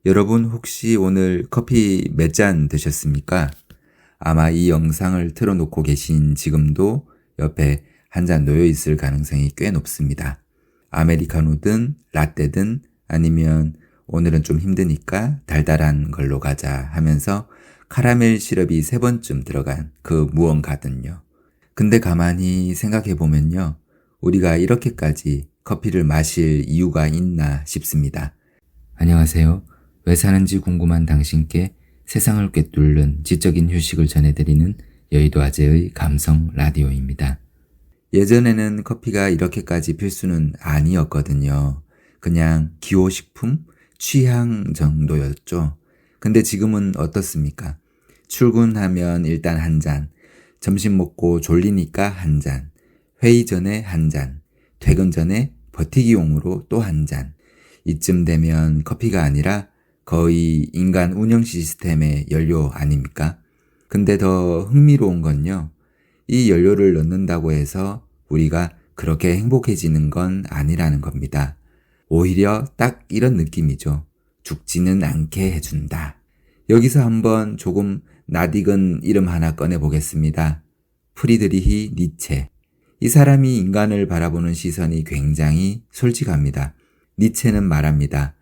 여러분 혹시 오늘 커피 몇 잔 드셨습니까? 아마 이 영상을 틀어놓고 계신 지금도 옆에 한 잔 놓여 있을 가능성이 꽤 높습니다. 아메리카노든 라떼든 아니면 오늘은 좀 힘드니까 달달한 걸로 가자 하면서 카라멜 시럽이 3번쯤 들어간 그 무언가든요. 근데 가만히 생각해 보면요. 우리가 이렇게까지 커피를 마실 이유가 있나 싶습니다. 안녕하세요. 왜 사는지 궁금한 당신께 세상을 꿰뚫는 지적인 휴식을 전해드리는 여의도 아재의 감성 라디오입니다. 예전에는 커피가 이렇게까지 필수는 아니었거든요. 그냥 기호식품, 취향 정도였죠. 근데 지금은 어떻습니까? 출근하면 일단 한 잔, 점심 먹고 졸리니까 한 잔, 회의 전에 한 잔, 퇴근 전에 버티기용으로 또 한 잔. 이쯤 되면 커피가 아니라 거의 인간 운영 시스템의 연료 아닙니까? 근데 더 흥미로운 건요. 이 연료를 넣는다고 해서 우리가 그렇게 행복해지는 건 아니라는 겁니다. 오히려 딱 이런 느낌이죠. 죽지는 않게 해준다. 여기서 한번 조금 낯익은 이름 하나 꺼내보겠습니다. 프리드리히 니체. 이 사람이 인간을 바라보는 시선이 굉장히 솔직합니다. 니체는 말합니다.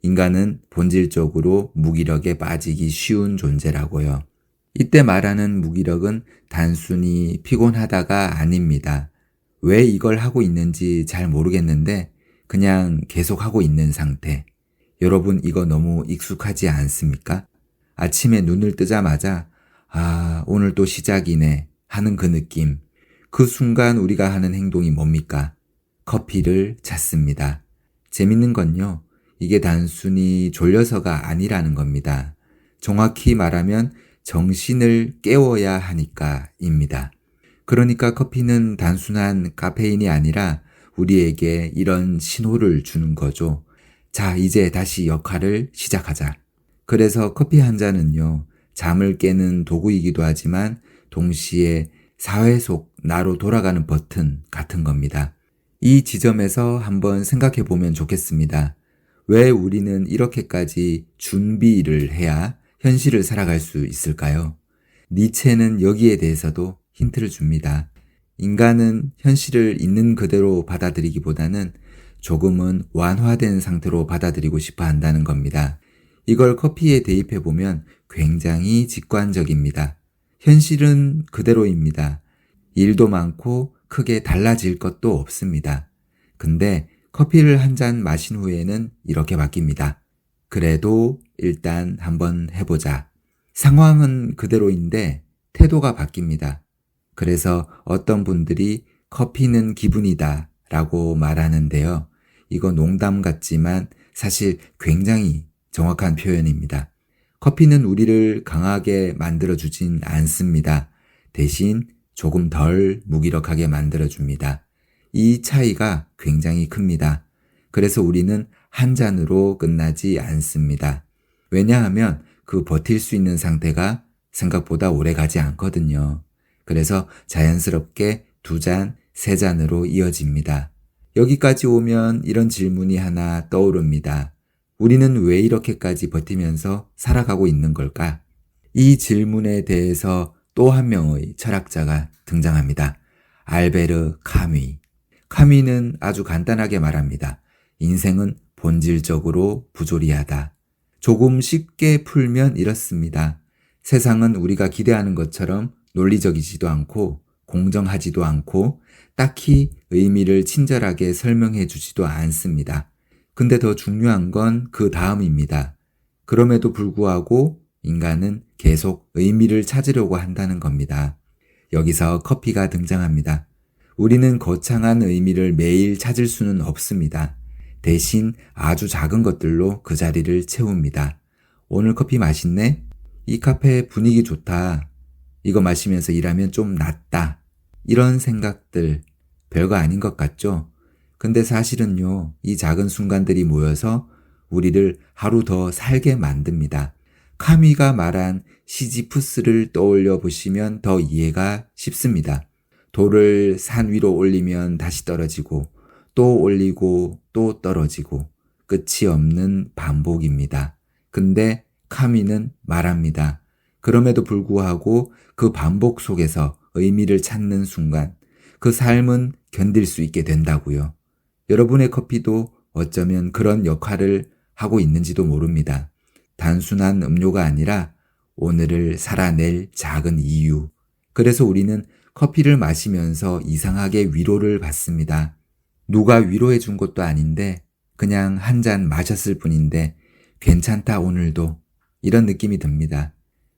인간은 본질적으로 무기력에 빠지기 쉬운 존재라고요. 이때 말하는 무기력은 단순히 피곤하다가 아닙니다. 왜 이걸 하고 있는지 잘 모르겠는데 그냥 계속 하고 있는 상태. 여러분 이거 너무 익숙하지 않습니까? 아침에 눈을 뜨자마자 오늘 또 시작이네 하는 그 느낌. 그 순간 우리가 하는 행동이 뭡니까? 커피를 찾습니다. 재밌는 건요. 이게 단순히 졸려서가 아니라는 겁니다. 정확히 말하면 정신을 깨워야 하니까입니다. 그러니까 커피는 단순한 카페인이 아니라 우리에게 이런 신호를 주는 거죠. 자, 이제 다시 역할을 시작하자. 그래서 커피 한 잔은요, 잠을 깨는 도구이기도 하지만 동시에 사회 속 나로 돌아가는 버튼 같은 겁니다. 이 지점에서 한번 생각해 보면 좋겠습니다. 왜 우리는 이렇게까지 준비를 해야 현실을 살아갈 수 있을까요? 니체는 여기에 대해서도 힌트를 줍니다. 인간은 현실을 있는 그대로 받아들이기보다는 조금은 완화된 상태로 받아들이고 싶어 한다는 겁니다. 이걸 커피에 대입해 보면 굉장히 직관적입니다. 현실은 그대로입니다. 일도 많고 크게 달라질 것도 없습니다. 근데 커피를 한 잔 마신 후에는 이렇게 바뀝니다. 그래도 일단 한번 해보자. 상황은 그대로인데 태도가 바뀝니다. 그래서 어떤 분들이 커피는 기분이다 라고 말하는데요. 이거 농담 같지만 사실 굉장히 정확한 표현입니다. 커피는 우리를 강하게 만들어주진 않습니다. 대신 조금 덜 무기력하게 만들어줍니다. 이 차이가 굉장히 큽니다. 그래서 우리는 한 잔으로 끝나지 않습니다. 왜냐하면 그 버틸 수 있는 상태가 생각보다 오래 가지 않거든요. 그래서 자연스럽게 2잔, 3잔으로 이어집니다. 여기까지 오면 이런 질문이 하나 떠오릅니다. 우리는 왜 이렇게까지 버티면서 살아가고 있는 걸까? 이 질문에 대해서 또 한 명의 철학자가 등장합니다. 알베르 카뮤. 카뮤는 아주 간단하게 말합니다. 인생은 본질적으로 부조리하다. 조금 쉽게 풀면 이렇습니다. 세상은 우리가 기대하는 것처럼 논리적이지도 않고 공정하지도 않고 딱히 의미를 친절하게 설명해 주지도 않습니다. 근데 더 중요한 건 그 다음입니다. 그럼에도 불구하고 인간은 계속 의미를 찾으려고 한다는 겁니다. 여기서 커피가 등장합니다. 우리는 거창한 의미를 매일 찾을 수는 없습니다. 대신 아주 작은 것들로 그 자리를 채웁니다. 오늘 커피 맛있네? 이 카페 분위기 좋다. 이거 마시면서 일하면 좀 낫다. 이런 생각들 별거 아닌 것 같죠? 근데 사실은요, 이 작은 순간들이 모여서 우리를 하루 더 살게 만듭니다. 카미가 말한 시지푸스를 떠올려 보시면 더 이해가 쉽습니다. 돌을 산 위로 올리면 다시 떨어지고 또 올리고 또 떨어지고 끝이 없는 반복입니다. 근데 카미는 말합니다. 그럼에도 불구하고 그 반복 속에서 의미를 찾는 순간 그 삶은 견딜 수 있게 된다고요. 여러분의 커피도 어쩌면 그런 역할을 하고 있는지도 모릅니다. 단순한 음료가 아니라 오늘을 살아낼 작은 이유. 그래서 우리는 커피를 마시면서 이상하게 위로를 받습니다. 누가 위로해 준 것도 아닌데 그냥 한 잔 마셨을 뿐인데 괜찮다 오늘도 이런 느낌이 듭니다.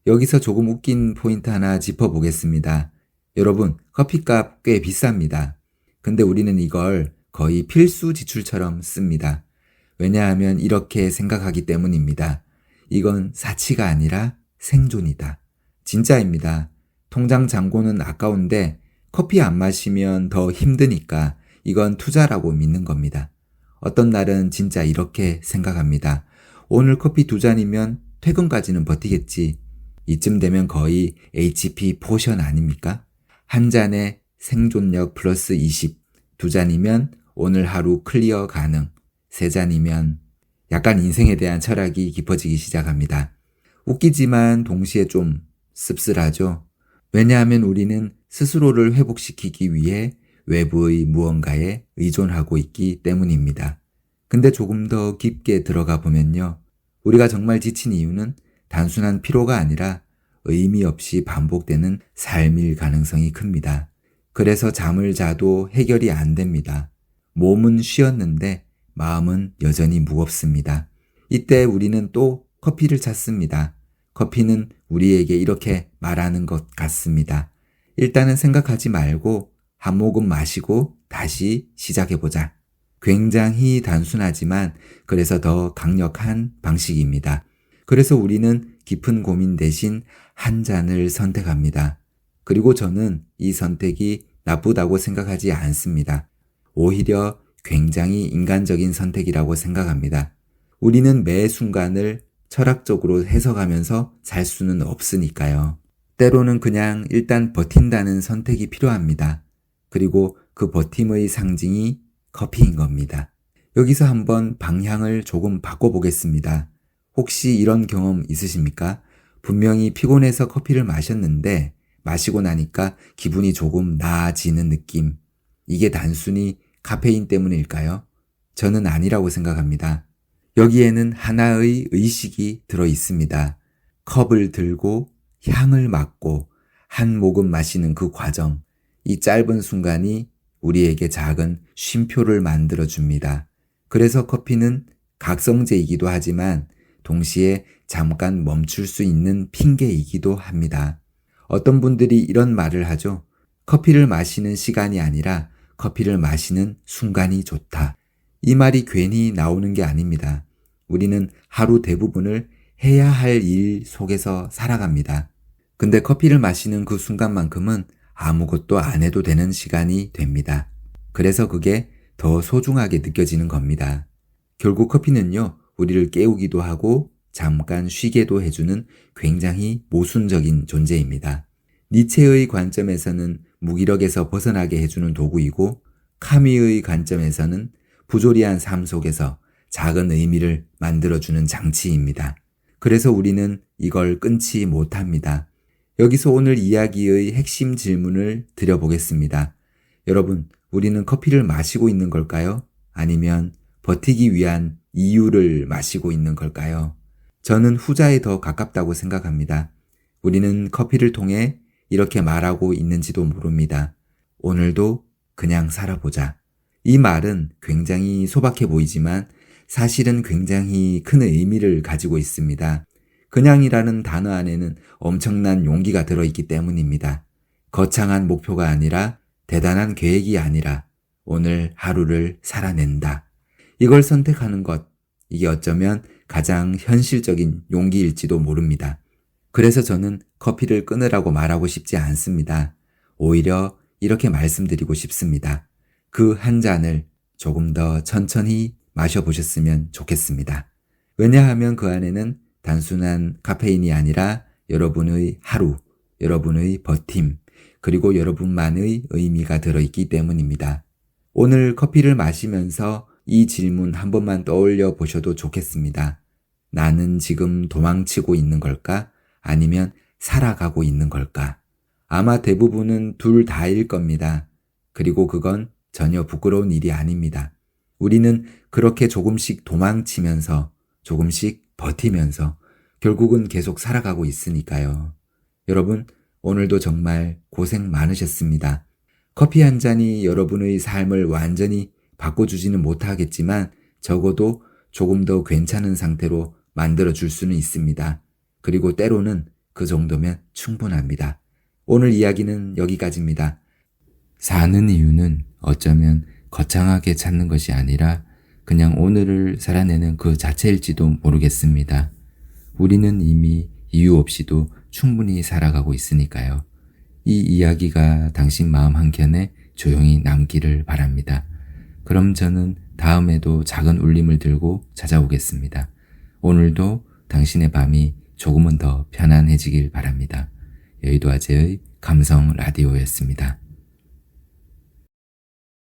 여기서 조금 웃긴 포인트 하나 짚어보겠습니다. 여러분, 커피값 꽤 비쌉니다. 근데 우리는 이걸 거의 필수 지출처럼 씁니다. 왜냐하면 이렇게 생각하기 때문입니다. 이건 사치가 아니라 생존이다. 진짜입니다. 통장 잔고는 아까운데 커피 안 마시면 더 힘드니까 이건 투자라고 믿는 겁니다. 어떤 날은 진짜 이렇게 생각합니다. 오늘 커피 2잔이면 퇴근까지는 버티겠지. 이쯤 되면 거의 HP 포션 아닙니까? 한 잔에 생존력 플러스 20, 2잔이면 오늘 하루 클리어 가능, 3잔이면 약간 인생에 대한 철학이 깊어지기 시작합니다. 웃기지만 동시에 좀 씁쓸하죠. 왜냐하면 우리는 스스로를 회복시키기 위해 외부의 무언가에 의존하고 있기 때문입니다. 근데 조금 더 깊게 들어가 보면요. 우리가 정말 지친 이유는 단순한 피로가 아니라 의미 없이 반복되는 삶일 가능성이 큽니다. 그래서 잠을 자도 해결이 안 됩니다. 몸은 쉬었는데 마음은 여전히 무겁습니다. 이때 우리는 또 커피를 찾습니다. 커피는 우리에게 이렇게 말하는 것 같습니다. 일단은 생각하지 말고 한 모금 마시고 다시 시작해보자. 굉장히 단순하지만 그래서 더 강력한 방식입니다. 그래서 우리는 깊은 고민 대신 한 잔을 선택합니다. 그리고 저는 이 선택이 나쁘다고 생각하지 않습니다. 오히려 굉장히 인간적인 선택이라고 생각합니다. 우리는 매 순간을 철학적으로 해석하면서 살 수는 없으니까요. 때로는 그냥 일단 버틴다는 선택이 필요합니다. 그리고 그 버팀의 상징이 커피인 겁니다. 여기서 한번 방향을 조금 바꿔보겠습니다. 혹시 이런 경험 있으십니까? 분명히 피곤해서 커피를 마셨는데 마시고 나니까 기분이 조금 나아지는 느낌. 이게 단순히 카페인 때문일까요? 저는 아니라고 생각합니다. 여기에는 하나의 의식이 들어 있습니다. 컵을 들고 향을 맡고 한 모금 마시는 그 과정. 이 짧은 순간이 우리에게 작은 쉼표를 만들어줍니다. 그래서 커피는 각성제이기도 하지만 동시에 잠깐 멈출 수 있는 핑계이기도 합니다. 어떤 분들이 이런 말을 하죠. 커피를 마시는 시간이 아니라 커피를 마시는 순간이 좋다. 이 말이 괜히 나오는 게 아닙니다. 우리는 하루 대부분을 해야 할 일 속에서 살아갑니다. 근데 커피를 마시는 그 순간만큼은 아무것도 안 해도 되는 시간이 됩니다. 그래서 그게 더 소중하게 느껴지는 겁니다. 결국 커피는요, 우리를 깨우기도 하고 잠깐 쉬게도 해주는 굉장히 모순적인 존재입니다. 니체의 관점에서는 무기력에서 벗어나게 해주는 도구이고 카미의 관점에서는 부조리한 삶 속에서 작은 의미를 만들어주는 장치입니다. 그래서 우리는 이걸 끊지 못합니다. 여기서 오늘 이야기의 핵심 질문을 드려보겠습니다. 여러분, 우리는 커피를 마시고 있는 걸까요? 아니면 버티기 위한 이유를 마시고 있는 걸까요? 저는 후자에 더 가깝다고 생각합니다. 우리는 커피를 통해 이렇게 말하고 있는지도 모릅니다. 오늘도 그냥 살아보자. 이 말은 굉장히 소박해 보이지만 사실은 굉장히 큰 의미를 가지고 있습니다. 그냥이라는 단어 안에는 엄청난 용기가 들어있기 때문입니다. 거창한 목표가 아니라 대단한 계획이 아니라 오늘 하루를 살아낸다. 이걸 선택하는 것, 이게 어쩌면 가장 현실적인 용기일지도 모릅니다. 그래서 저는 커피를 끊으라고 말하고 싶지 않습니다. 오히려 이렇게 말씀드리고 싶습니다. 그 한 잔을 조금 더 천천히 마셔보셨으면 좋겠습니다. 왜냐하면 그 안에는 단순한 카페인이 아니라 여러분의 하루, 여러분의 버팀, 그리고 여러분만의 의미가 들어있기 때문입니다. 오늘 커피를 마시면서 이 질문 한 번만 떠올려 보셔도 좋겠습니다. 나는 지금 도망치고 있는 걸까? 아니면 살아가고 있는 걸까? 아마 대부분은 둘 다일 겁니다. 그리고 그건 전혀 부끄러운 일이 아닙니다. 우리는 그렇게 조금씩 도망치면서 조금씩 버티면서 결국은 계속 살아가고 있으니까요. 여러분, 오늘도 정말 고생 많으셨습니다. 커피 한 잔이 여러분의 삶을 완전히 바꿔주지는 못하겠지만 적어도 조금 더 괜찮은 상태로 만들어줄 수는 있습니다. 그리고 때로는 그 정도면 충분합니다. 오늘 이야기는 여기까지입니다. 사는 이유는 어쩌면 거창하게 찾는 것이 아니라 그냥 오늘을 살아내는 그 자체일지도 모르겠습니다. 우리는 이미 이유 없이도 충분히 살아가고 있으니까요. 이 이야기가 당신 마음 한켠에 조용히 남기를 바랍니다. 그럼 저는 다음에도 작은 울림을 들고 찾아오겠습니다. 오늘도 당신의 밤이 조금은 더 편안해지길 바랍니다. 여의도 아재의 감성 라디오였습니다.